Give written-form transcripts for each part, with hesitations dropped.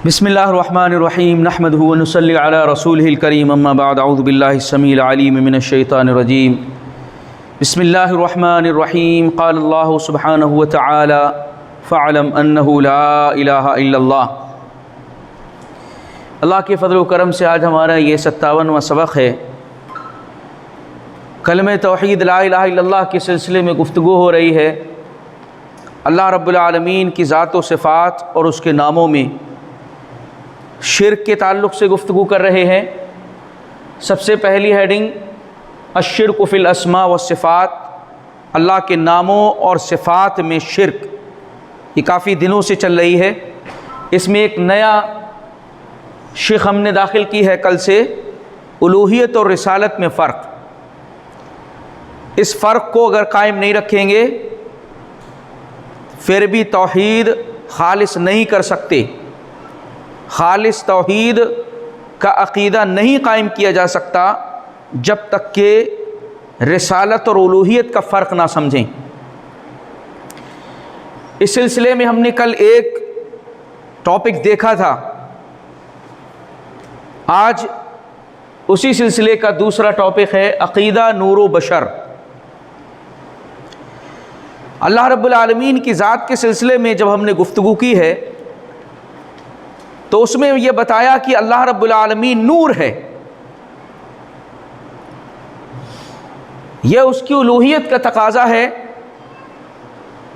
بسم اللہ الرحمن الرحیم نحمدہ ونصلی علی رسولہ الکریم اما بعد اعوذ باللہ السمیع العلیم من الشیطان الرجیم بسم اللہ الرحمن الرحیم قال اللہ سبحانہ وتعالی فاعلم انہ لا الہ الا اللہ۔ اللہ کے فضل و کرم سے آج ہمارا یہ 57واں سبق ہے۔ کلمہ توحید لا الہ الا اللہ کے سلسلے میں گفتگو ہو رہی ہے۔ اللہ رب العالمین کی ذات و صفات اور اس کے ناموں میں شرک کے تعلق سے گفتگو کر رہے ہیں۔ سب سے پہلی ہیڈنگ الشرک فی الاسماء والصفات، اللہ کے ناموں اور صفات میں شرک، یہ کافی دنوں سے چل رہی ہے۔ اس میں ایک نیا شق ہم نے داخل کی ہے کل سے، الوہیت اور رسالت میں فرق۔ اس فرق کو اگر قائم نہیں رکھیں گے پھر بھی توحید خالص نہیں کر سکتے۔ خالص توحید کا عقیدہ نہیں قائم کیا جا سکتا جب تک کہ رسالت اور الوہیت کا فرق نہ سمجھیں۔ اس سلسلے میں ہم نے کل ایک ٹاپک دیکھا تھا، آج اسی سلسلے کا دوسرا ٹاپک ہے عقیدہ نور و بشر۔ اللہ رب العالمین کی ذات کے سلسلے میں جب ہم نے گفتگو کی ہے تو اس میں یہ بتایا کہ اللہ رب العالمین نور ہے، یہ اس کی الوہیت کا تقاضا ہے،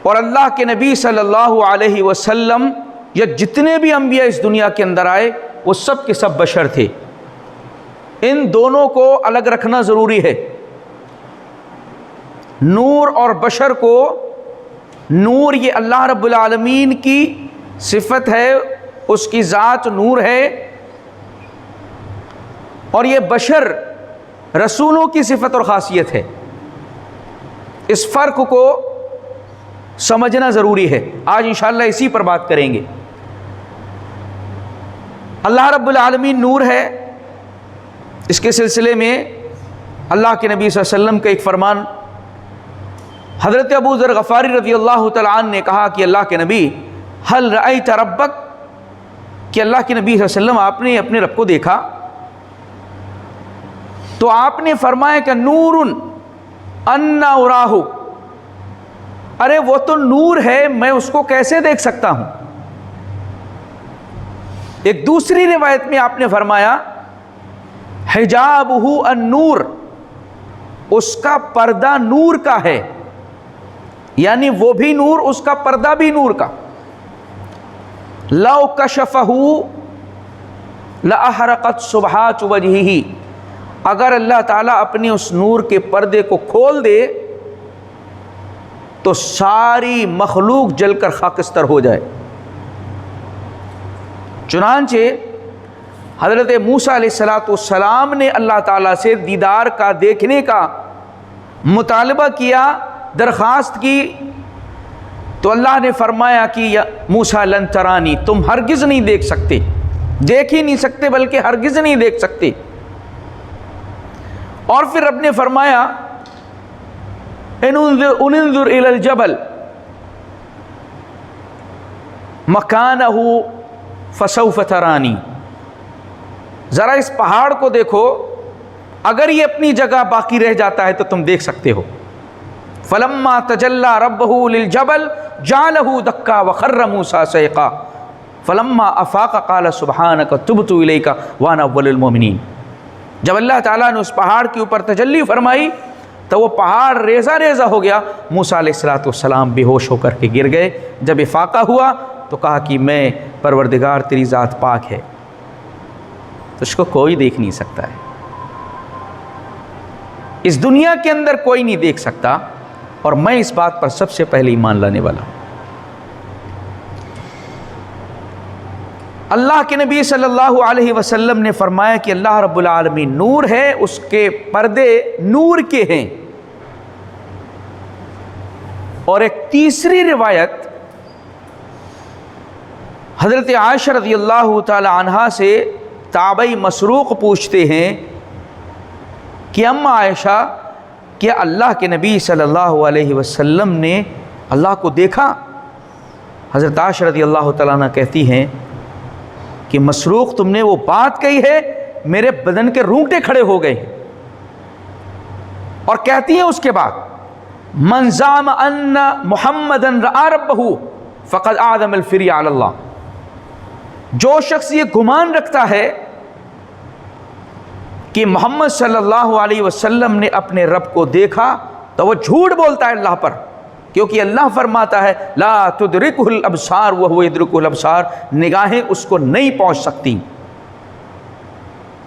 اور اللہ کے نبی صلی اللہ علیہ وسلم یا جتنے بھی انبیاء اس دنیا کے اندر آئے وہ سب کے سب بشر تھے۔ ان دونوں کو الگ رکھنا ضروری ہے۔ نور اور بشر کو، نور یہ اللہ رب العالمین کی صفت ہے، اس کی ذات نور ہے، اور یہ بشر رسولوں کی صفت اور خاصیت ہے۔ اس فرق کو سمجھنا ضروری ہے۔ آج انشاءاللہ اسی پر بات کریں گے۔ اللہ رب العالمین نور ہے، اس کے سلسلے میں اللہ کے نبی صلی اللہ علیہ وسلم کا ایک فرمان، حضرت ابو ذر غفاری رضی اللہ تعالیٰ عنہ نے کہا کہ اللہ کے نبی ہل رأیت ربک، کہ اللہ کے نبی صلی اللہ علیہ وسلم آپ نے اپنے رب کو دیکھا؟ تو آپ نے فرمایا کہ نور انا اراہ، ارے وہ تو نور ہے، میں اس کو کیسے دیکھ سکتا ہوں؟ ایک دوسری روایت میں آپ نے فرمایا حجابہ النور، اس کا پردہ نور کا ہے، یعنی وہ بھی نور، اس کا پردہ بھی نور کا۔ لو کشفہ لأحرقت سبحات وجہہ، اگر اللہ تعالیٰ اپنے اس نور کے پردے کو کھول دے تو ساری مخلوق جل کر خاکستر ہو جائے۔ چنانچہ حضرت موسیٰ علیہ السلام نے اللہ تعالیٰ سے دیدار کا، دیکھنے کا مطالبہ کیا، درخواست کی، تو اللہ نے فرمایا کہ یا موسیٰ لن ترانی، تم ہرگز نہیں دیکھ سکتے، دیکھ ہی نہیں سکتے بلکہ ہرگز نہیں دیکھ سکتے۔ اور پھر رب نے فرمایا انظر الی الجبل مکانہ فسوف ترانی، ذرا اس پہاڑ کو دیکھو، اگر یہ اپنی جگہ باقی رہ جاتا ہے تو تم دیکھ سکتے ہو۔ فلما تجلی ربہ للجبل جعلہ دکا وخر موسیٰ صعقا فلما افاق قال سبحانک تبت الیک وانا اول المؤمنین۔ جب اللہ تعالیٰ نے اس پہاڑ کے اوپر تجلی فرمائی تو وہ پہاڑ ریزہ ریزہ ہو گیا، موسیٰ علیہ السلام بے ہوش ہو کر کے گر گئے۔ جب افاقہ ہوا تو کہا کہ میں پروردگار تیری ذات پاک ہے، تو اس کو کوئی دیکھ نہیں سکتا ہے، اس دنیا کے اندر کوئی نہیں دیکھ سکتا، اور میں اس بات پر سب سے پہلے ایمان لانے والا ہوں۔ اللہ کے نبی صلی اللہ علیہ وسلم نے فرمایا کہ اللہ رب العالمین نور ہے، اس کے پردے نور کے ہیں۔ اور ایک تیسری روایت حضرت عائشہ رضی اللہ تعالی عنہا سے تابعی مسروق پوچھتے ہیں کہ اما عائشہ، کیا اللہ کے نبی صلی اللہ علیہ وسلم نے اللہ کو دیکھا؟ حضرت عائشہ رضی اللہ تعالیٰ عنہ کہتی ہیں کہ مسروق تم نے وہ بات کہی ہے میرے بدن کے رونگٹے کھڑے ہو گئے. اور کہتی ہیں اس کے بعد من زعم ان محمدن رأى ربہ فقد اعظم الفری علی اللہ. جو شخص یہ گمان رکھتا ہے کہ محمد صلی اللہ علیہ وسلم نے اپنے رب کو دیکھا تو وہ جھوٹ بولتا ہے اللہ پر، کیونکہ اللہ فرماتا ہے لا تدرکہ الابصار وہو یدرک الابصار، نگاہیں اس کو نہیں پہنچ سکتی،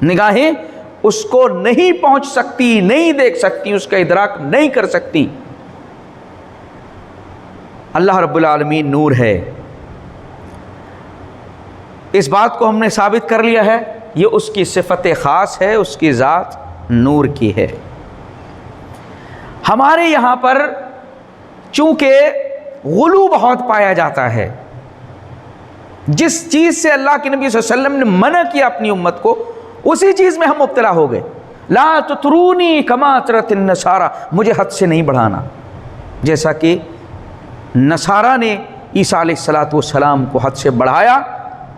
نگاہیں اس کو نہیں پہنچ سکتی، نہیں دیکھ سکتی، اس کا ادراک نہیں کر سکتی. اللہ رب العالمین نور ہے. اس بات کو ہم نے ثابت کر لیا ہے، یہ اس کی صفت خاص ہے، اس کی ذات نور کی ہے. ہمارے یہاں پر چونکہ غلو بہت پایا جاتا ہے، جس چیز سے اللہ کے نبی صلی اللہ علیہ وسلم نے منع کیا اپنی امت کو، اسی چیز میں ہم مبتلا ہو گئے. لا تطرونی کما اطرت النصارى، مجھے حد سے نہیں بڑھانا، جیسا کہ نصارہ نے عیسیٰ علیہ السلام کو حد سے بڑھایا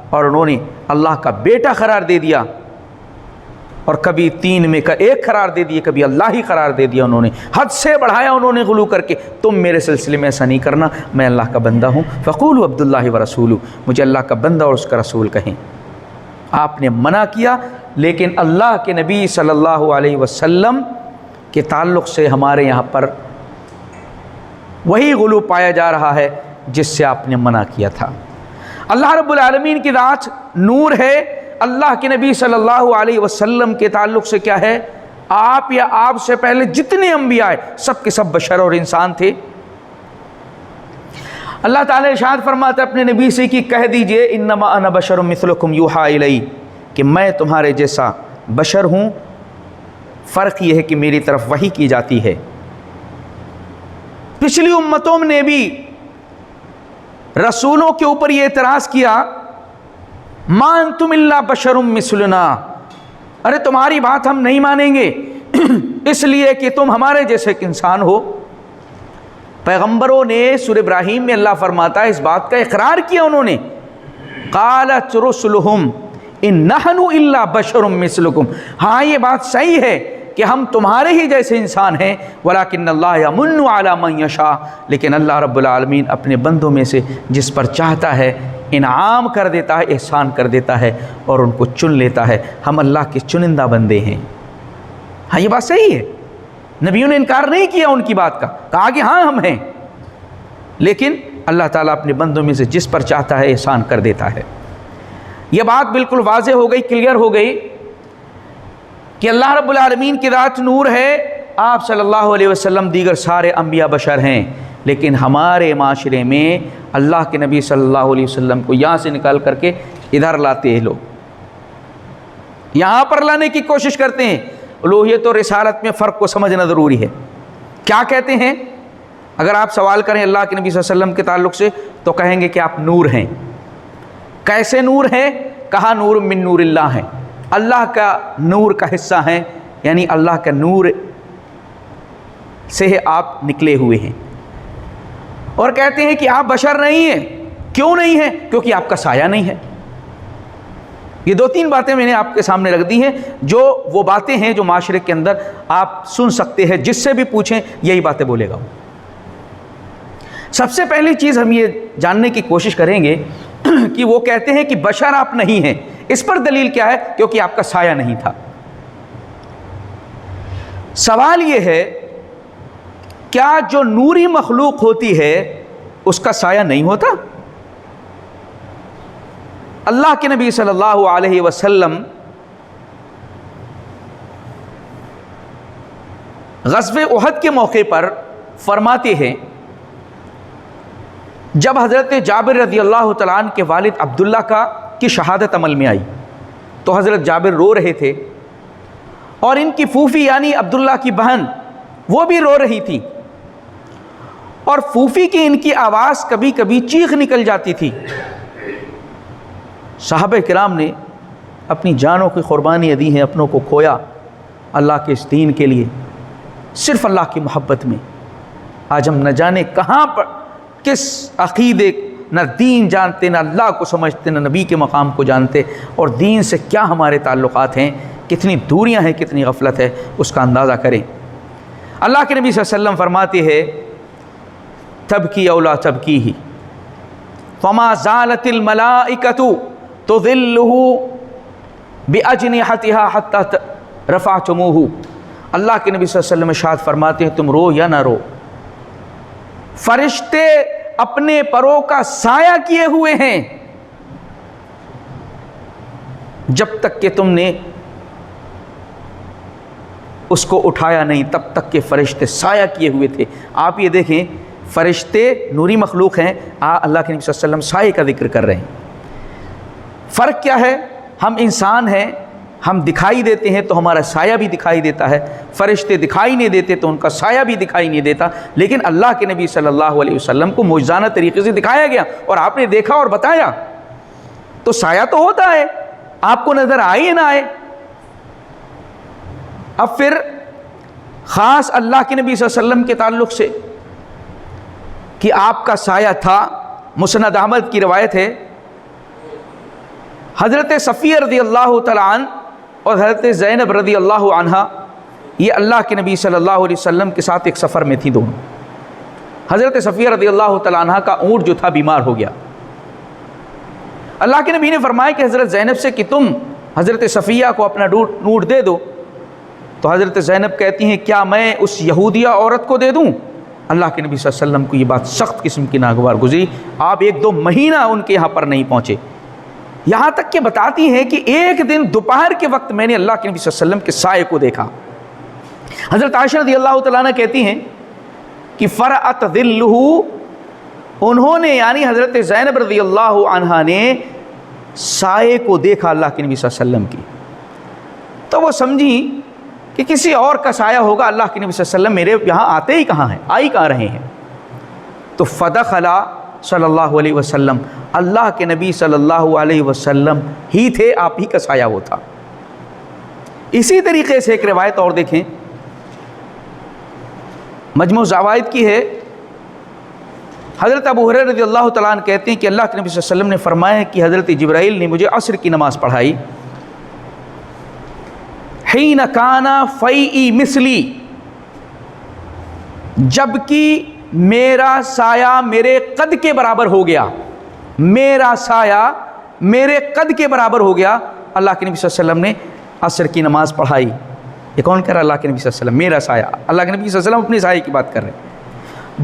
اور انہوں نے اللہ کا بیٹا قرار دے دیا، اور کبھی تین میں کا ایک قرار دے دیے، کبھی اللہ ہی قرار دے دیا. انہوں نے حد سے بڑھایا، انہوں نے غلو کر کے. تم میرے سلسلے میں ایسا نہیں کرنا، میں اللہ کا بندہ ہوں. فقولوا عبد اللہ ورسولہ، مجھے اللہ کا بندہ اور اس کا رسول کہیں. آپ نے منع کیا، لیکن اللہ کے نبی صلی اللہ علیہ وسلم کے تعلق سے ہمارے یہاں پر وہی غلو پایا جا رہا ہے جس سے آپ نے منع کیا تھا. اللہ رب العالمین کی ذات نور ہے. اللہ کے نبی صلی اللہ علیہ وسلم کے تعلق سے کیا ہے؟ آپ یا آپ سے پہلے جتنے انبیاء آئے سب کے سب بشر اور انسان تھے. اللہ تعالیٰ ارشاد فرماتا ہے اپنے نبی سے کہ کہہ دیجئے انما انا بشر مثلکم یوحی الی، کہ میں تمہارے جیسا بشر ہوں، فرق یہ ہے کہ میری طرف وحی کی جاتی ہے. پچھلی امتوں نے بھی رسولوں کے اوپر یہ اعتراض کیا ما انتم الا بشر مثلنا، ارے تمہاری بات ہم نہیں مانیں گے اس لیے کہ تم ہمارے جیسے ایک انسان ہو. پیغمبروں نے سورہ ابراہیم میں اللہ فرماتا ہے اس بات کا اقرار کیا انہوں نے. قالت رسلہم ان نحن الا بشر مثلکم، ہاں یہ بات صحیح ہے کہ ہم تمہارے ہی جیسے انسان ہیں، ولکن اللہ یمن علی من یشاء، لیکن اللہ رب العالمین اپنے بندوں میں سے جس پر چاہتا ہے انعام کر دیتا ہے، احسان کر دیتا ہے اور ان کو چن لیتا ہے. ہم اللہ کے چنندہ بندے ہیں. ہاں یہ بات صحیح ہے، نبیوں نے انکار نہیں کیا ان کی بات کا، کہا کہ ہاں ہم ہیں، لیکن اللہ تعالیٰ اپنے بندوں میں سے جس پر چاہتا ہے احسان کر دیتا ہے. یہ بات بالکل واضح ہو گئی، کلیئر ہو گئی کہ اللہ رب العالمین کی ذات نور ہے. آپ صلی اللہ علیہ وسلم دیگر سارے انبیاء بشر ہیں، لیکن ہمارے معاشرے میں اللہ کے نبی صلی اللہ علیہ وسلم کو یہاں سے نکال کر کے ادھر لاتے ہیں لوگ، یہاں پر لانے کی کوشش کرتے ہیں. الوہیت اور رسالت میں فرق کو سمجھنا ضروری ہے. کیا کہتے ہیں؟ اگر آپ سوال کریں اللہ کے نبی صلی اللہ علیہ وسلم کے تعلق سے تو کہیں گے کہ آپ نور ہیں. کیسے نور ہیں؟ کہا نور من نور اللہ ہیں، اللہ کا نور کا حصہ ہیں، یعنی اللہ کا نور سے آپ نکلے ہوئے ہیں. اور کہتے ہیں کہ آپ بشر نہیں ہیں. کیوں نہیں ہیں؟ کیونکہ آپ کا سایہ نہیں ہے. یہ دو تین باتیں میں نے آپ کے سامنے رکھ دی ہیں، جو وہ باتیں ہیں جو معاشرے کے اندر آپ سن سکتے ہیں، جس سے بھی پوچھیں یہی باتیں بولے گا. سب سے پہلی چیز ہم یہ جاننے کی کوشش کریں گے کہ وہ کہتے ہیں کہ بشر آپ نہیں ہیں، اس پر دلیل کیا ہے؟ کیونکہ آپ کا سایہ نہیں تھا. سوال یہ ہے کیا جو نوری مخلوق ہوتی ہے اس کا سایہ نہیں ہوتا؟ اللہ کے نبی صلی اللہ علیہ وسلم غزوہ احد کے موقع پر فرماتے ہیں، جب حضرت جابر رضی اللہ تعالیٰ عنہ کے والد عبداللہ کی شہادت عمل میں آئی تو حضرت جابر رو رہے تھے، اور ان کی پھوفی یعنی عبداللہ کی بہن وہ بھی رو رہی تھی، اور پھوفی کی ان کی آواز کبھی کبھی چیخ نکل جاتی تھی. صحابہ کرام نے اپنی جانوں کی قربانی دی ہیں، اپنوں کو کھویا اللہ کے اس دین کے لیے، صرف اللہ کی محبت میں. آج ہم نہ جانے کہاں پر کس عقیدے نہ دین جانتے، نہ اللہ کو سمجھتے، نہ نبی کے مقام کو جانتے، اور دین سے کیا ہمارے تعلقات ہیں، کتنی دوریاں ہیں، کتنی غفلت ہے، اس کا اندازہ کریں۔ اللہ کے نبی صلی اللہ علیہ وسلم فرماتے ہیں تبکی اولا تبکی ہی فما زالت الملائکۃ تظلہ باجنحتها حتی رفعتموہ۔ اللہ کے نبی صلی اللہ علیہ وسلم ارشاد فرماتے ہیں تم رو یا نہ رو، فرشتے اپنے پروں کا سایہ کیے ہوئے ہیں جب تک کہ تم نے اس کو اٹھایا نہیں، تب تک کہ فرشتے سایہ کیے ہوئے تھے۔ آپ یہ دیکھیں، فرشتے نوری مخلوق ہیں، اللہ کے نبی صلی اللہ علیہ وسلم سائے کا ذکر کر رہے ہیں۔ فرق کیا ہے؟ ہم انسان ہیں، ہم دکھائی دیتے ہیں تو ہمارا سایہ بھی دکھائی دیتا ہے، فرشتے دکھائی نہیں دیتے تو ان کا سایہ بھی دکھائی نہیں دیتا، لیکن اللہ کے نبی صلی اللہ علیہ وسلم کو معجزانہ طریقے سے دکھایا گیا اور آپ نے دیکھا اور بتایا، تو سایہ تو ہوتا ہے، آپ کو نظر آئے یا نہ آئے۔ اب پھر خاص اللہ کے نبی صلی اللہ علیہ وسلم کے تعلق سے کہ آپ کا سایہ تھا، مسند احمد کی روایت ہے، حضرت صفیہ رضی اللہ تعالیٰ عنہ اور حضرت زینب رضی اللہ عنہا یہ اللہ کے نبی صلی اللہ علیہ وسلم کے ساتھ ایک سفر میں تھی دونوں۔ حضرت صفیہ رضی اللہ تعالیٰ عنہا کا اونٹ جو تھا بیمار ہو گیا۔ اللہ کے نبی نے فرمایا کہ حضرت زینب سے کہ تم حضرت صفیہ کو اپنا اونٹ دے دو، تو حضرت زینب کہتی ہیں کیا میں اس یہودیہ عورت کو دے دوں؟ اللہ کے نبی صلی اللہ علیہ وسلم کو یہ بات سخت قسم کی ناگوار گزری، آپ 1-2 مہینہ ان کے یہاں پر نہیں پہنچے، یہاں تک کہ بتاتی ہیں کہ ایک دن دوپہر کے وقت میں نے اللہ کے نبی صلی اللہ علیہ وسلم کے سائے کو دیکھا۔ حضرت عائشہ رضی اللہ تعالیٰ عنہ کہتی ہیں کہ فرعت ظلہ، انہوں نے یعنی حضرت زینب رضی اللہ عنہا نے سائے کو دیکھا اللہ کے نبی صلی اللہ علیہ وسلم کی، تو وہ سمجھی کہ کسی اور کا سایہ ہوگا، اللہ کے نبی صلی اللہ علیہ وسلم میرے یہاں آتے ہی کہاں ہیں، آئی کہاں رہے ہیں۔ تو فدخل صلی اللہ علیہ وسلم، اللہ کے نبی صلی اللہ علیہ وسلم ہی تھے، آپ ہی کا سایہ وہ تھا۔ اسی طریقے سے ایک روایت اور دیکھیں، مجموع زوائد کی ہے، حضرت ابو ہریرہ رضی اللہ تعالیٰ عنہ کہتے ہیں کہ اللہ کے نبی صلی اللہ علیہ وسلم نے فرمایا کہ حضرت جبرائیل نے مجھے عصر کی نماز پڑھائی، حین کان فیئی مثلی، جبکہ میرا سایہ میرے قد کے برابر ہو گیا، میرا سایہ میرے قد کے برابر ہو گیا۔ اللہ کے نبی صلی اللہ علیہ وسلم نے عصر کی نماز پڑھائی، یہ کون کہہ رہا؟ اللہ کے نبی صلی اللہ علیہ وسلم، میرا سایہ، اللہ کے نبی صلی اللہ علیہ وسلم اپنے سایہ کی بات کر رہے ہیں۔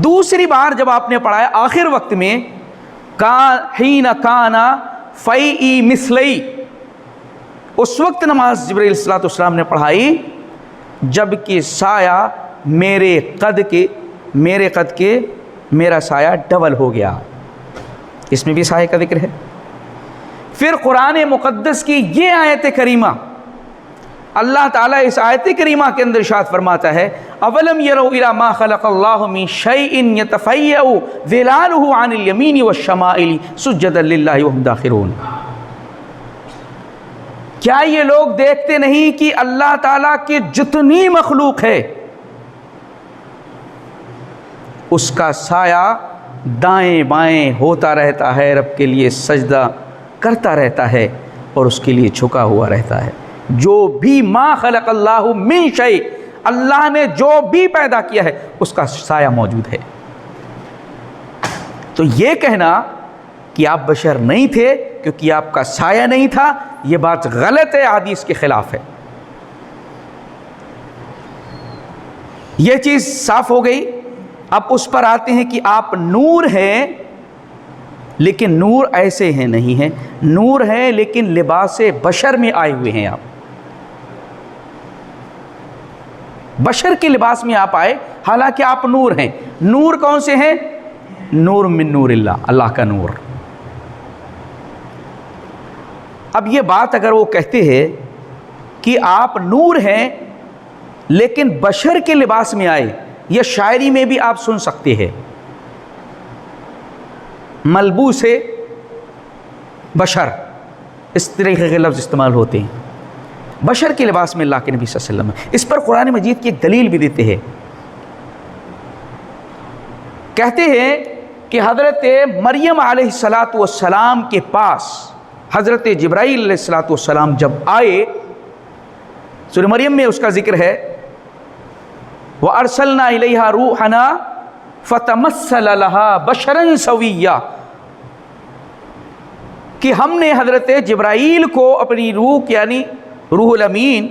دوسری بار جب آپ نے پڑھایا آخر وقت میں، حین کان فیئی مثلی، اس وقت نماز جبرائیل صلی اللہ علیہ وسلم نے پڑھائی جب کہ سایہ میرے قد کے میرا سایہ ڈبل ہو گیا۔ اس میں بھی سایہ کا ذکر ہے۔ پھر قرآن مقدس کی یہ آیت کریمہ، اللہ تعالیٰ اس آیت کریمہ کے اندر ارشاد فرماتا ہے اولم یروا الی ما خلق اللہ من شیء یتفیأ ظلالہ عن الیمین والشمائل سجدا للہ وہم داخرون، کیا یہ لوگ دیکھتے نہیں کہ اللہ تعالیٰ کی جتنی مخلوق ہے اس کا سایہ دائیں بائیں ہوتا رہتا ہے، رب کے لیے سجدہ کرتا رہتا ہے اور اس کے لیے جھکا ہوا رہتا ہے۔ جو بھی ما خلق اللہ من شیء، اللہ نے جو بھی پیدا کیا ہے اس کا سایہ موجود ہے۔ تو یہ کہنا کہ آپ بشر نہیں تھے کیونکہ آپ کا سایہ نہیں تھا، یہ بات غلط ہے، حدیث کے خلاف ہے۔ یہ چیز صاف ہو گئی۔ اب اس پر آتے ہیں کہ آپ نور ہیں، لیکن نور ایسے ہیں نہیں ہیں، نور ہیں لیکن لباس بشر میں آئے ہوئے ہیں، آپ بشر کے لباس میں آپ آئے، حالانکہ آپ نور ہیں۔ نور کون سے ہیں؟ نور من نور اللہ، اللہ کا نور۔ اب یہ بات اگر وہ کہتے ہیں کہ آپ نور ہیں لیکن بشر کے لباس میں آئے، یہ شاعری میں بھی آپ سن سکتے ہیں، ملبوس بشر اس طریقے کے لفظ استعمال ہوتے ہیں، بشر کے لباس میں اللہ کے نبی صلی اللہ علیہ وسلم۔ اس پر قرآن مجید کی ایک دلیل بھی دیتے ہیں، کہتے ہیں کہ حضرت مریم علیہِسسلام کے پاس حضرت جبرائیل علیہِسسلام جب آئے، سورہ مریم میں اس کا ذکر ہے، وَأَرْسَلْنَا إِلَيْهَا رُوحَنَا فَتَمَثَّلَ لَهَا بَشَرًا سَوِيًّا، کہ ہم نے حضرت جبرائیل کو اپنی روح یعنی روح الامین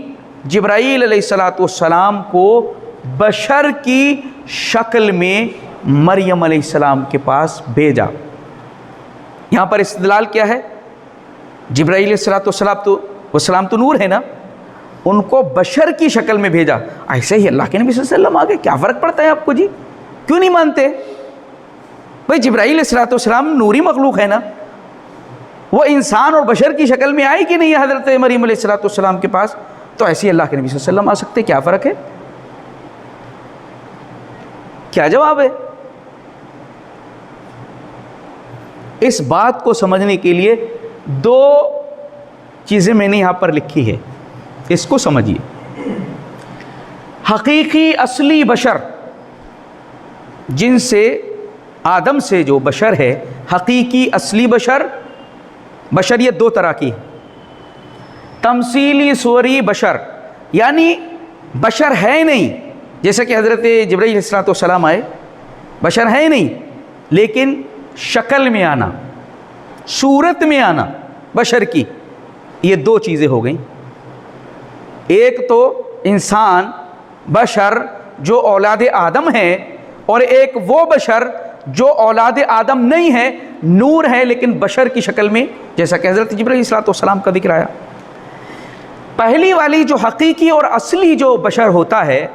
جبرائیل علیہ السلام کو بشر کی شکل میں مریم علیہ السلام کے پاس بھیجا۔ یہاں پر استدلال کیا ہے؟ جبرائیل علیہ السلام تو نور ہے نا، ان کو بشر کی شکل میں بھیجا۔ ایسے ہی اللہ کے نبی صلی اللہ علیہ وسلم آگے کیا فرق پڑتا ہے آپ کو جی؟ کیوں نہیں مانتے؟ بھائی جبرائیل علیہ السلام نوری مخلوق ہے نا، وہ انسان اور بشر کی شکل میں آئی کہ نہیں ہے حضرت مریم علیہ السلام کے پاس؟ تو ایسے ہی اللہ کے نبی صلی اللہ علیہ وسلم آ سکتے، کیا فرق ہے؟ کیا جواب ہے؟ اس بات کو سمجھنے کے لیے دو چیزیں میں نے یہاں پر لکھی ہے، اس کو سمجھیے۔ حقیقی اصلی بشر جن سے آدم سے جو بشر ہے، حقیقی اصلی بشریت دو طرح کی ہے۔ تمثیلی صوری بشر، یعنی بشر ہے نہیں، جیسا کہ حضرت جبرائیل علیہ السلام آئے، بشر ہے نہیں لیکن شکل میں آنا، صورت میں آنا بشر کی، یہ دو چیزیں ہو گئیں۔ ایک تو انسان بشر جو اولاد آدم ہے، اور ایک وہ بشر جو اولاد آدم نہیں ہے، نور ہے لیکن بشر کی شکل میں، جیسا کہ حضرت جبرائیل علیہ السلام کا ذکر آیا۔ پہلی والی جو حقیقی اور اصلی جو بشر ہوتا ہے،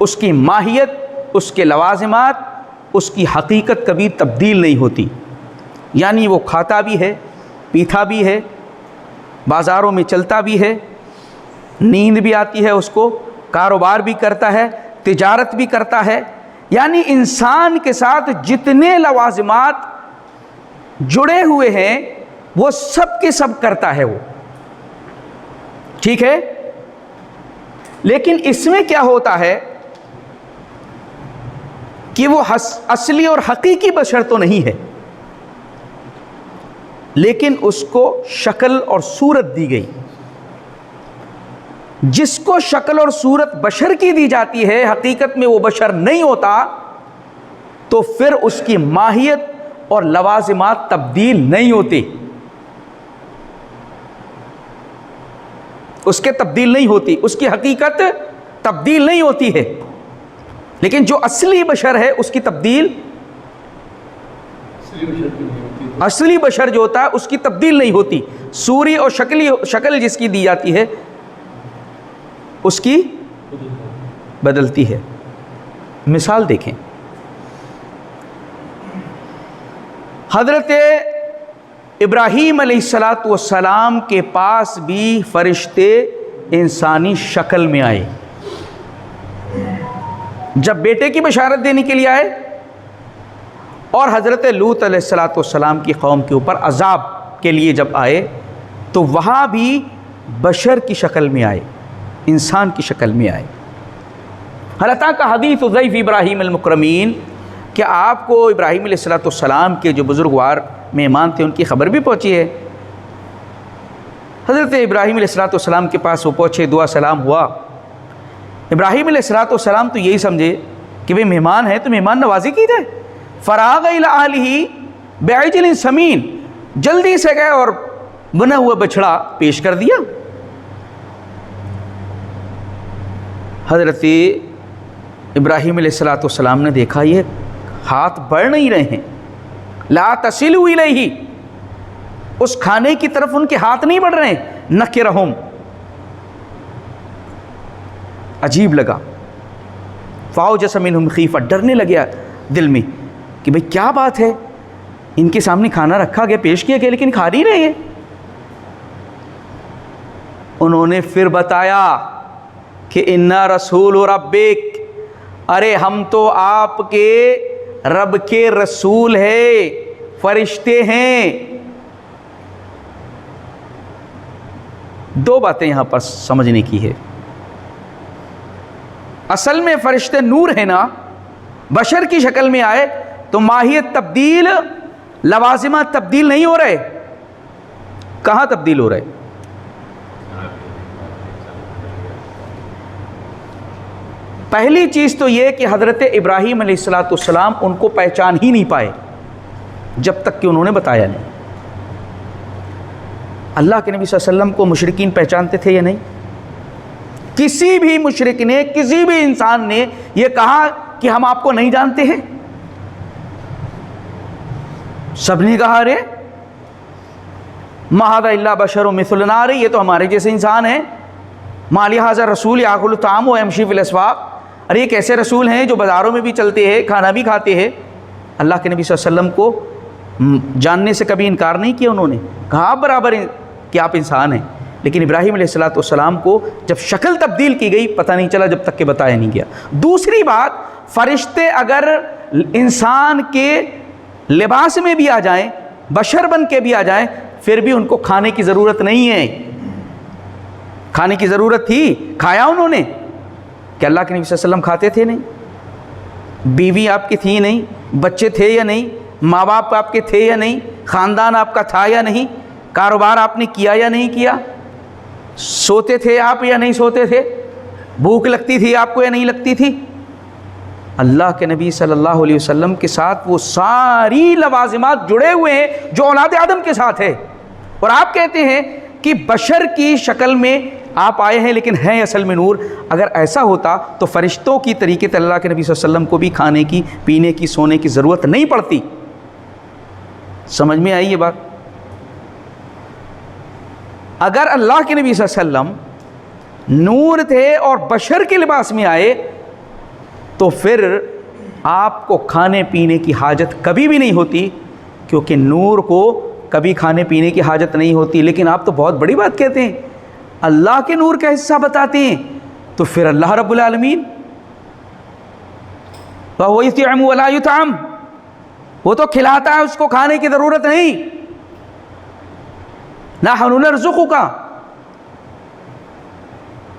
اس کی ماہیت، اس کے لوازمات، اس کی حقیقت کبھی تبدیل نہیں ہوتی، یعنی وہ کھاتا بھی ہے، پیتا بھی ہے، بازاروں میں چلتا بھی ہے، نیند بھی آتی ہے اس کو، کاروبار بھی کرتا ہے، تجارت بھی کرتا ہے، یعنی انسان کے ساتھ جتنے لوازمات جڑے ہوئے ہیں وہ سب کے سب کرتا ہے وہ، ٹھیک ہے؟ لیکن اس میں کیا ہوتا ہے کہ وہ اصلی اور حقیقی بشر تو نہیں ہے، لیکن اس کو شکل اور صورت دی گئی۔ جس کو شکل اور صورت بشر کی دی جاتی ہے، حقیقت میں وہ بشر نہیں ہوتا، تو پھر اس کی ماہیت اور لوازمات تبدیل نہیں ہوتے، اس کے تبدیل نہیں ہوتی، اس کی حقیقت تبدیل نہیں ہوتی ہے، لیکن جو اصلی بشر ہے اس کی تبدیل، اصلی بشر جو ہوتا ہے اس کی تبدیل نہیں ہوتی، صوری اور شکل جس کی دی جاتی ہے اس کی بدلتی ہے۔ مثال دیکھیں، حضرت ابراہیم علیہ السلام کے پاس بھی فرشتے انسانی شکل میں آئے، جب بیٹے کی بشارت دینے کے لیے آئے، اور حضرت لوط علیہ السلام کی قوم کے اوپر عذاب کے لیے جب آئے تو وہاں بھی بشر کی شکل میں آئے، انسان کی شکل میں آئے۔ حالانکہ کا حدیث ضیف ابراہیم المکرمین، کہ آپ کو ابراہیم علیہ السلام کے جو بزرگوار مہمان تھے ان کی خبر بھی پہنچی ہے۔ حضرت ابراہیم علیہ السلام کے پاس وہ پہنچے، دعا سلام ہوا۔ ابراہیم علیہ السلام تو یہی سمجھے کہ بھئی مہمان ہے تو مہمان نوازی کی جائے، فراغ الی اہلہ بعجل سمین، جلدی سے گئے اور بنا ہوا بچڑا پیش کر دیا۔ حضرت ابراہیم علیہ السلام نے دیکھا یہ ہاتھ بڑھ نہیں رہے ہیں، لا تصل الیہ، اس کھانے کی طرف ان کے ہاتھ نہیں بڑھ رہے ہیں، نکرہم، عجیب لگا، فاوجس منہم خیفہ، ڈرنے لگیا دل میں کہ بھئی کیا بات ہے، ان کے سامنے کھانا رکھا گیا، پیش کیا گیا، لیکن کھا نہیں رہے ہیں۔ انہوں نے پھر بتایا کہ انا رسول ربک، ارے ہم تو آپ کے رب کے رسول ہیں، فرشتے ہیں۔ دو باتیں یہاں پر سمجھنے کی ہے، اصل میں فرشتے نور ہیں نا، بشر کی شکل میں آئے، تو ماہیت تبدیل، لوازمات تبدیل نہیں ہو رہے. کہاں تبدیل ہو رہے؟ پہلی چیز تو یہ کہ حضرت ابراہیم علیہ السلام ان کو پہچان ہی نہیں پائے جب تک کہ انہوں نے بتایا نہیں. اللہ کے نبی صلی اللہ علیہ وسلم کو مشرکین پہچانتے تھے یا نہیں؟ کسی بھی مشرک نے، کسی بھی انسان نے یہ کہا کہ ہم آپ کو نہیں جانتے ہیں؟ سب نے کہا رے ما ھذا الا بشر مثلنا، رے یہ تو ہمارے جیسے انسان ہیں. ما لھذا الرسول یاکل الطعام ویمشی فی الاسواق، ارے یہ کیسے رسول ہیں جو بازاروں میں بھی چلتے ہیں، کھانا بھی کھاتے ہیں. اللہ کے نبی صلی اللہ علیہ وسلم کو جاننے سے کبھی انکار نہیں کیا. انہوں نے کہا برابر کہ آپ انسان ہیں. لیکن ابراہیم علیہ السلام کو جب شکل تبدیل کی گئی پتہ نہیں چلا جب تک کہ بتایا نہیں گیا. دوسری بات، فرشتے اگر انسان کے لباس میں بھی آ جائیں، بشر بن کے بھی آ جائیں، پھر بھی ان کو کھانے کی ضرورت نہیں ہے. کھانے کی ضرورت تھی، کھایا انہوں نے؟ کہ اللہ کے نبی صلی اللہ علیہ وسلم کھاتے تھے؟ نہیں. بیوی آپ کی تھی نہیں؟ بچے تھے یا نہیں؟ ماں باپ آپ کے تھے یا نہیں؟ خاندان آپ کا تھا یا نہیں؟ کاروبار آپ نے کیا یا نہیں کیا؟ سوتے تھے آپ یا نہیں سوتے تھے؟ بھوک لگتی تھی آپ کو یا نہیں لگتی تھی؟ اللہ کے نبی صلی اللہ علیہ وسلم کے ساتھ وہ ساری لوازمات جڑے ہوئے ہیں جو اولاد آدم کے ساتھ ہے. اور آپ کہتے ہیں کہ بشر کی شکل میں آپ آئے ہیں لیکن ہیں اصل میں نور. اگر ایسا ہوتا تو فرشتوں کی طریقے سے اللہ کے نبی صلی اللہ علیہ وسلم کو بھی کھانے کی، پینے کی، سونے کی ضرورت نہیں پڑتی. سمجھ میں آئی یہ بات؟ اگر اللہ کے نبی صلی اللہ علیہ وسلم نور تھے اور بشر کے لباس میں آئے تو پھر آپ کو کھانے پینے کی حاجت کبھی بھی نہیں ہوتی، کیونکہ نور کو کبھی کھانے پینے کی حاجت نہیں ہوتی. لیکن آپ تو بہت بڑی بات کہتے ہیں، اللہ کے نور کا حصہ بتاتے ہیں. تو پھر اللہ رب العالمین وَهُوَ يُطْعِمُ وَلَا يُطْعَمُ، وہ تو کھلاتا ہے، اس کو کھانے کی ضرورت نہیں. نَحْنُ نَرْزُقُكَ،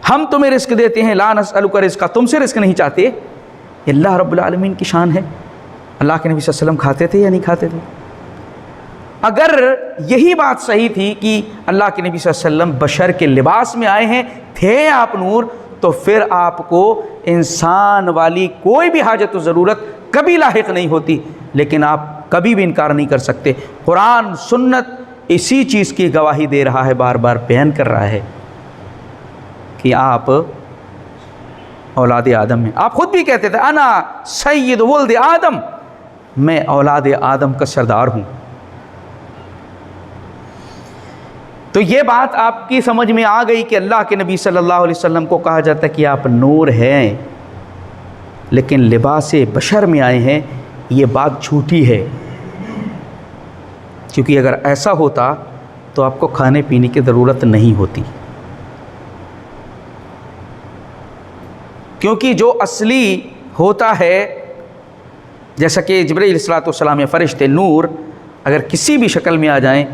ہم تمہیں رزق دیتے ہیں. لا نسألک رزقا، تم سے رزق نہیں چاہتے. یہ اللہ رب العالمین کی شان ہے. اللہ کے نبی صلی اللہ علیہ وسلم کھاتے تھے یا نہیں کھاتے تھے؟ اگر یہی بات صحیح تھی کہ اللہ کے نبی صلی اللہ علیہ وسلم بشر کے لباس میں آئے ہیں، تھے آپ نور، تو پھر آپ کو انسان والی کوئی بھی حاجت و ضرورت کبھی لاحق نہیں ہوتی. لیکن آپ کبھی بھی انکار نہیں کر سکتے. قرآن سنت اسی چیز کی گواہی دے رہا ہے، بار بار بیان کر رہا ہے کہ آپ اولاد آدم ہیں. آپ خود بھی کہتے تھے انا سید ولد آدم، میں اولاد آدم کا سردار ہوں. تو یہ بات آپ کی سمجھ میں آ گئی کہ اللہ کے نبی صلی اللہ علیہ وسلم کو کہا جاتا ہے کہ آپ نور ہیں لیکن لباس بشر میں آئے ہیں. یہ بات جھوٹی ہے، کیونکہ اگر ایسا ہوتا تو آپ کو کھانے پینے کی ضرورت نہیں ہوتی. کیونکہ جو اصلی ہوتا ہے، جیسا کہ جبرائیل علیہ السلام یا فرشتے نور اگر کسی بھی شکل میں آ جائیں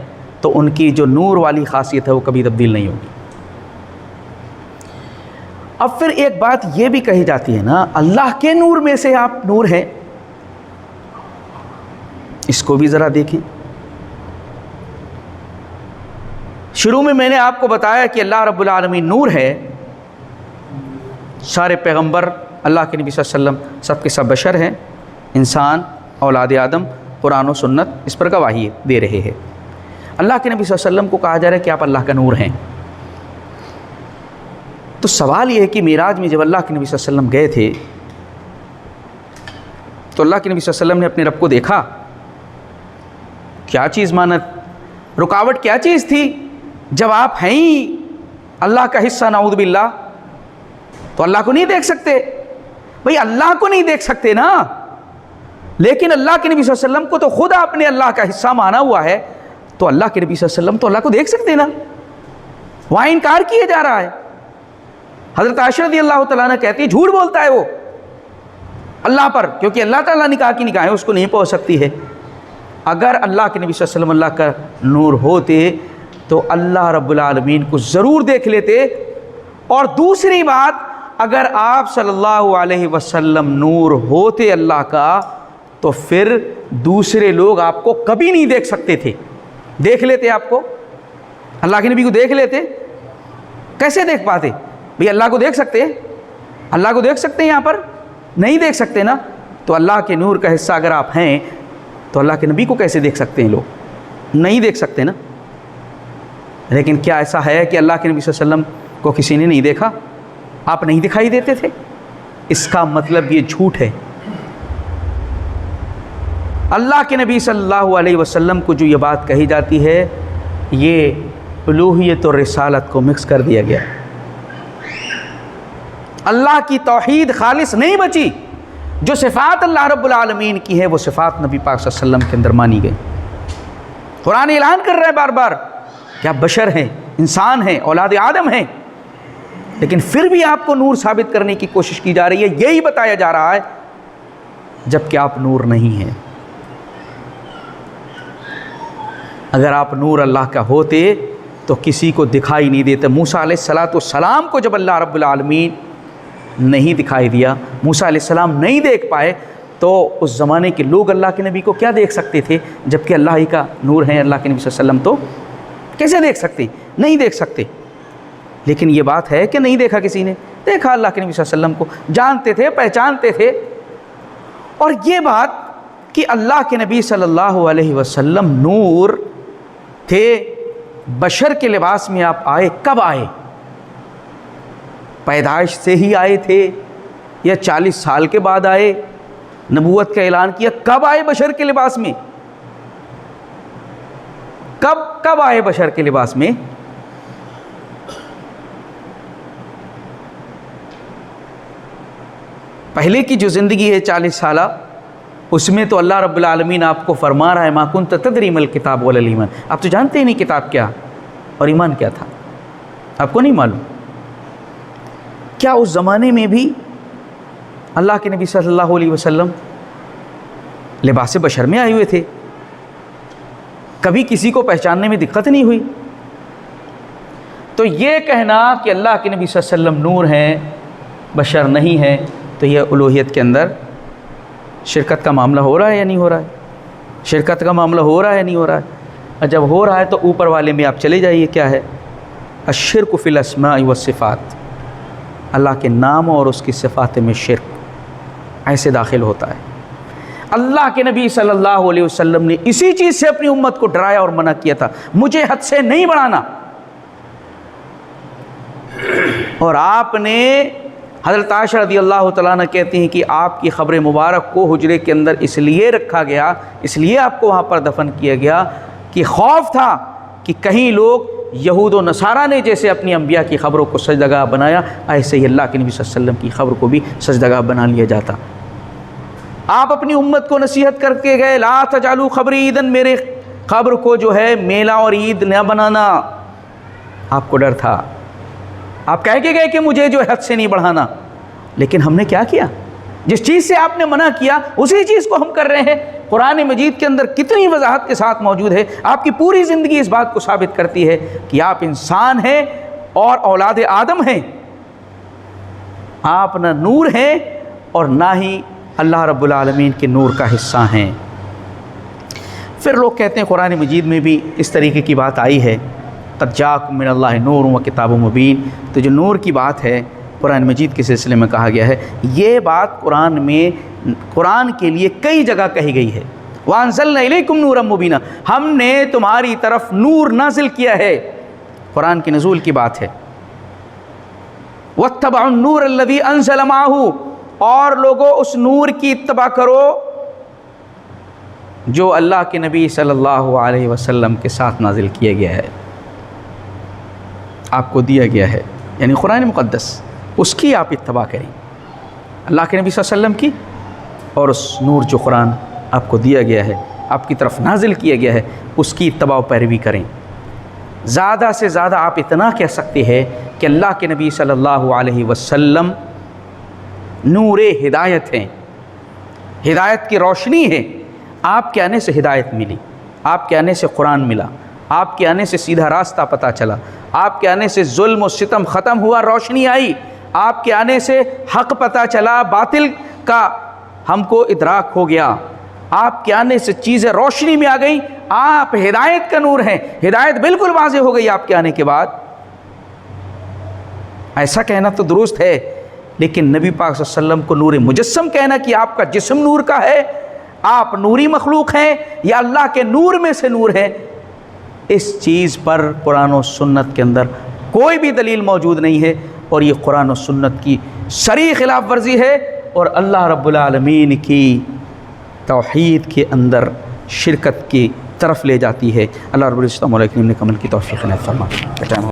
تو ان کی جو نور والی خاصیت ہے وہ کبھی تبدیل نہیں ہوگی. اب پھر ایک بات یہ بھی کہی جاتی ہے نا، اللہ کے نور میں سے آپ نور ہیں. اس کو بھی ذرا دیکھیں. شروع میں نے آپ کو بتایا کہ اللہ رب العالمین نور ہے. سارے پیغمبر اللہ کے نبی صلی اللہ علیہ وسلم سب کے سب بشر ہیں، انسان، اولاد آدم. قرآن و سنت اس پر گواہی دے رہے ہیں. اللہ کے نبی صلی اللہ علیہ وسلم کو کہا جا رہا ہے کہ آپ اللہ کا نور ہیں. تو سوال یہ ہے کہ معراج میں جب اللہ کے نبی صلی اللہ علیہ وسلم گئے تھے تو اللہ کے نبی صلی اللہ علیہ وسلم نے اپنے رب کو دیکھا. کیا چیز مانت، رکاوٹ کیا چیز تھی؟ جب آپ ہیں ہی اللہ کا حصہ، نعوذ باللہ، تو اللہ کو نہیں دیکھ سکتے؟ بھئی اللہ کو نہیں دیکھ سکتے نا، لیکن اللہ کے نبی صلی اللہ علیہ وسلم کو تو خود آپ نے اللہ کا حصہ مانا ہوا ہے، تو اللہ کے نبی صلی اللہ علیہ وسلم تو اللہ کو دیکھ سکتے نا. وہاں انکار کیا جا رہا ہے. حضرت عائشہ رضی اللہ تعالیٰ عنہ کہتی ہے جھوٹ بولتا ہے وہ اللہ پر، کیونکہ اللہ تعالیٰ نکاح کی نکاحیں اس کو نہیں پہنچ سکتی ہے. اگر اللہ کے نبی صلی اللہ علیہ وسلم اللہ کا نور ہوتے تو اللہ رب العالمین کو ضرور دیکھ لیتے. اور دوسری بات، اگر آپ صلی اللہ علیہ وسلم نور ہوتے اللہ کا تو پھر دوسرے لوگ آپ کو کبھی نہیں دیکھ سکتے تھے. دیکھ لیتے آپ کو, اللہ کے نبی کو دیکھ لیتے, کیسے دیکھ پاتے بھئی؟ اللہ کو دیکھ سکتے ہیں؟ اللہ کو دیکھ سکتے ہیں یہاں پر؟ نہیں دیکھ سکتے نا. تو اللہ کے نور کا حصہ اگر آپ ہیں تو اللہ کے نبی کو کیسے دیکھ سکتے ہیں لوگ؟ نہیں دیکھ سکتے نا. لیکن کیا ایسا ہے کہ اللہ کے نبی صلی اللہ علیہ وسلم کو کسی نے نہیں دیکھا؟ آپ نہیں دکھائی دیتے تھے؟ اس کا مطلب یہ جھوٹ ہے. اللہ کے نبی صلی اللہ علیہ وسلم کو جو یہ بات کہی جاتی ہے, یہ الوہیت اور رسالت کو مکس کر دیا گیا. اللہ کی توحید خالص نہیں بچی. جو صفات اللہ رب العالمین کی ہے وہ صفات نبی پاک صلی اللہ علیہ وسلم کے اندر مانی گئی. قرآن اعلان کر رہا ہے بار بار کہ آپ بشر ہیں, انسان ہیں, اولاد آدم ہیں, لیکن پھر بھی آپ کو نور ثابت کرنے کی کوشش کی جا رہی ہے. یہی بتایا جا رہا ہے جبکہ آپ نور نہیں ہیں. اگر آپ نور اللہ کا ہوتے تو کسی کو دکھائی نہیں دیتے. موسیٰ علیہ السلام کو جب اللہ رب العالمین نہیں دکھائی دیا, موسیٰ علیہ السلام نہیں دیکھ پائے, تو اس زمانے کے لوگ اللہ کے نبی کو کیا دیکھ سکتے تھے جبکہ اللہ ہی کا نور ہے. اللہ کے نبی صلی اللہ علیہ وسلم تو کیسے دیکھ سکتے؟ نہیں دیکھ سکتے. لیکن یہ بات ہے کہ نہیں دیکھا کسی نے, دیکھا اللہ کے نبی صلی اللہ علیہ وسلم کو, جانتے تھے, پہچانتے تھے. اور یہ بات کہ اللہ کے نبی صلی اللہ علیہ وسلم نور تھے, بشر کے لباس میں آپ آئے, کب آئے؟ پیدائش سے ہی آئے تھے یا 40 سال کے بعد آئے؟ نبوت کا اعلان کیا, کب آئے بشر کے لباس میں؟ کب آئے بشر کے لباس میں؟ پہلے کی جو زندگی ہے 40 سالہ, اس میں تو اللہ رب العالمین آپ کو فرما رہا ہے ما کنت تدری ما الکتاب ولا الایمان. آپ تو جانتے ہی نہیں کتاب کیا اور ایمان کیا تھا, آپ کو نہیں معلوم. کیا اس زمانے میں بھی اللہ کے نبی صلی اللہ علیہ وسلم لباس بشر میں آئے ہوئے تھے؟ کبھی کسی کو پہچاننے میں دقت نہیں ہوئی؟ تو یہ کہنا کہ اللہ کے نبی صلی اللہ علیہ وسلم نور ہیں, بشر نہیں ہیں, تو یہ الوہیت کے اندر شرکت کا معاملہ ہو رہا ہے یا نہیں ہو رہا ہے؟ شرکت کا معاملہ ہو رہا ہے یا نہیں ہو رہا ہے؟ اور جب ہو رہا ہے تو اوپر والے میں آپ چلے جائیے, کیا ہے؟ الشرک فی الاسماء والصفات, اللہ کے نام اور اس کی صفات میں شرک ایسے داخل ہوتا ہے. اللہ کے نبی صلی اللہ علیہ وسلم نے اسی چیز سے اپنی امت کو ڈرایا اور منع کیا تھا, مجھے حد سے نہیں بڑھانا. اور آپ نے, حضرت عائشہ رضی اللہ تعالیٰ عنہ کہتی ہیں کہ آپ کی قبر مبارک کو حجرے کے اندر اس لیے رکھا گیا, اس لیے آپ کو وہاں پر دفن کیا گیا کہ خوف تھا کہ کہیں لوگ یہود و نصارہ نے جیسے اپنی انبیاء کی قبروں کو سجدگاہ بنایا, ایسے ہی اللہ کے نبی صلی اللہ علیہ وسلم کی قبر کو بھی سجدگاہ بنا لیا جاتا. آپ اپنی امت کو نصیحت کر کے گئے, لا تجعلوا قبری عیدن, میرے قبر کو جو ہے میلہ اور عید نہ بنانا. آپ کو ڈر تھا, آپ کہہ کے گئے کہ مجھے جو حد سے نہیں بڑھانا. لیکن ہم نے کیا کیا؟ جس چیز سے آپ نے منع کیا اسی چیز کو ہم کر رہے ہیں. قرآن مجید کے اندر کتنی وضاحت کے ساتھ موجود ہے. آپ کی پوری زندگی اس بات کو ثابت کرتی ہے کہ آپ انسان ہیں اور اولاد آدم ہیں. آپ نہ نور ہیں اور نہ ہی اللہ رب العالمین کے نور کا حصہ ہیں. پھر لوگ کہتے ہیں قرآن مجید میں بھی اس طریقے کی بات آئی ہے, قد جاءکم من اللہ نور و کتاب مبین. تو جو نور کی بات ہے قرآن مجید کے سلسلے میں کہا گیا ہے, یہ بات قرآن میں قرآن کے لیے کئی جگہ کہی گئی ہے. وَأَنزَلْنَا إِلَيْكُمْ نُورًا مُبِينًا, ہم نے تمہاری طرف نور نازل کیا ہے. قرآن کی نزول کی بات ہے. وَاتَّبَعُوا النُّورَ الَّذِي أَنزَلَ مَعَهُ, اور لوگوں اس نور کی اتباع کرو جو اللہ کے نبی صلی اللہ علیہ وسلم کے ساتھ نازل کیا گیا ہے, آپ کو دیا گیا ہے, یعنی قرآن مقدس, اس کی آپ اتباع کریں. اللہ کے نبی صلی اللہ علیہ وسلم کی اور اس نور جو قرآن آپ کو دیا گیا ہے, آپ کی طرف نازل کیا گیا ہے, اس کی اتباع و پیروی کریں. زیادہ سے زیادہ آپ اتنا کہہ سکتے ہیں کہ اللہ کے نبی صلی اللہ علیہ وسلم نور ہدایت ہیں, ہدایت کی روشنی ہے. آپ کے آنے سے ہدایت ملی, آپ کے آنے سے قرآن ملا, آپ کے آنے سے سیدھا راستہ پتہ چلا, آپ کے آنے سے ظلم و ستم ختم ہوا, روشنی آئی, آپ کے آنے سے حق پتہ چلا, باطل کا ہم کو ادراک ہو گیا. آپ کے آنے سے چیزیں روشنی میں آ گئی، آپ ہدایت کا نور ہیں، ہدایت بالکل واضح ہو گئی آپ کے آنے کے بعد۔ ایسا کہنا تو درست ہے، لیکن نبی پاک صلی اللہ علیہ وسلم کو نور مجسم کہنا کہ آپ کا جسم نور کا ہے، آپ نوری مخلوق ہیں یا اللہ کے نور میں سے نور ہے، اس چیز پر قرآن و سنت کے اندر کوئی بھی دلیل موجود نہیں ہے، اور یہ قرآن و سنت کی صریح خلاف ورزی ہے، اور اللہ رب العالمین کی توحید کے اندر شرکت کی طرف لے جاتی ہے۔ اللہ رب العالمین نے عمل کی توفیق عطا فرمائے۔